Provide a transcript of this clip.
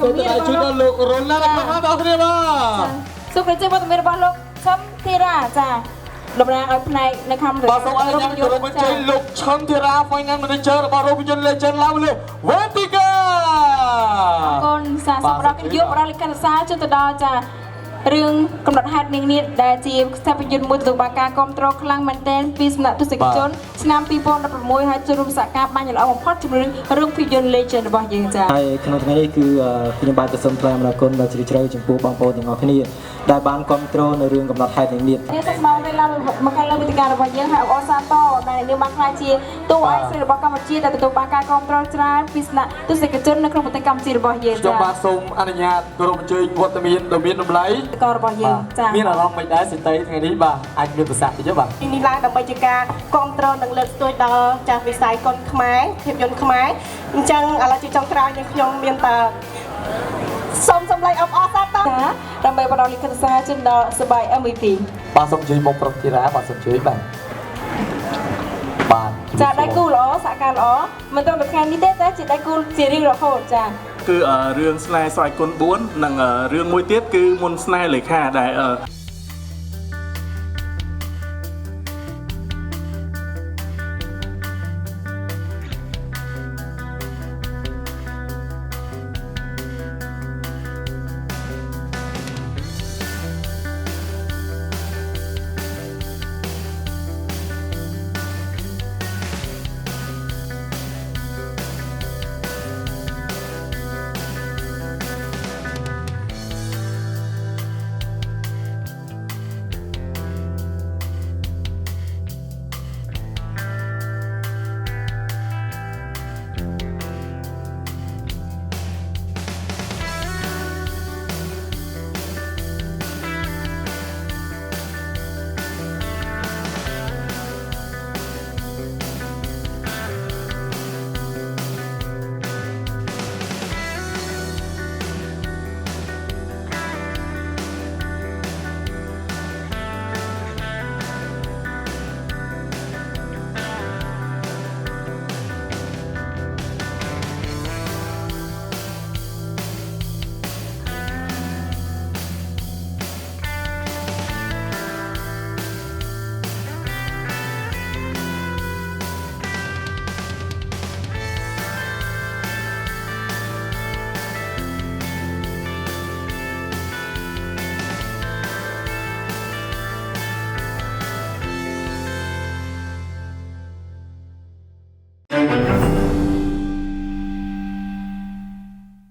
Tôi đã chúng ta lục rốn ra các bạn đó thế mà. Số cái chơi một miền Bắc lục chấm thi ra cha. Đồng nàng ở nàyในคำ Bà xong anh em của mình chơi lục chấm thì ra final manager bà Robinson Legend lao lên Vertica. Con sa sắp ra cái dốc ra lịch sử sa cho tới đó cha. រឿងកំណត់ហេតុនាងនេះដែលជាស្ថាប័នមួយទទួលបានការគ្រប់គ្រងខ្លាំងមែនទែនពីសំណាក់ទស្សនិកជនឆ្នាំ 2016 ហើយចូលរួមសហការបានយ៉ាងល្អបំផុតជាមួយរឿងភាពយន្ត Legend របស់យើងចា៎ ហើយក្នុងថ្ងៃនេះគឺខ្ញុំបាទក៏សូមថ្លែងអំណរគុណដល់ជ្រាលជ្រៅចំពោះបងប្អូនទាំងអស់គ្នាដែលបានគ្រប់គ្រងនៅរឿងកំណត់ហេតុនាងនេះ នេះសូមមកlênមកខាងលើវេទិការបស់យើងហើយអបអរសាទរដែលនាងបានក្លាយជាតួឯកស្រីរបស់កម្ពុជាដែលទទួលបានការគ្រប់គ្រងច្រើនពីសំណាក់ទស្សនិកជននៅក្នុងប្រទេសកម្ពុជារបស់យើង ខ្ញុំ ចា៎ បាទសូមអនុញ្ញាតគោរពអញ្ជើញវត្តមានដ៏មានតម្លៃ ក៏របស់យើងចា៎ មានអារម្មណ៍មិនដែរសិតីថ្ងៃនេះបាទអាចមានប្រសាសន៍តិចទេបាទ ទីនេះឡើងដើម្បីជាការគ្រប់គ្រងនិងលើកស្ទួយដល់ចាស់វិស័យកុនខ្មែរភាពយន្តខ្មែរអញ្ចឹងឥឡូវជាចុងក្រោយនេះខ្ញុំមានតែសូមសម្លេងអបអរសាទរ ចា៎ដើម្បីផ្ដល់លិខិតសារជូនដល់សបាយ MVP បាទសូមអញ្ជើញមកប្រុសធីរ៉ាបាទសូមអញ្ជើញបាទបាទ ចាដៃគូល្អសហការល្អមិនត្រឹមតែថ្ងៃនេះទេតែជាដៃគូជារៀងរហូតចា គឺរឿងស្នេហ៍ស្វាយគុណ4និងរឿងមួយទៀតគឺមុនស្នេហ៍លេខាដែល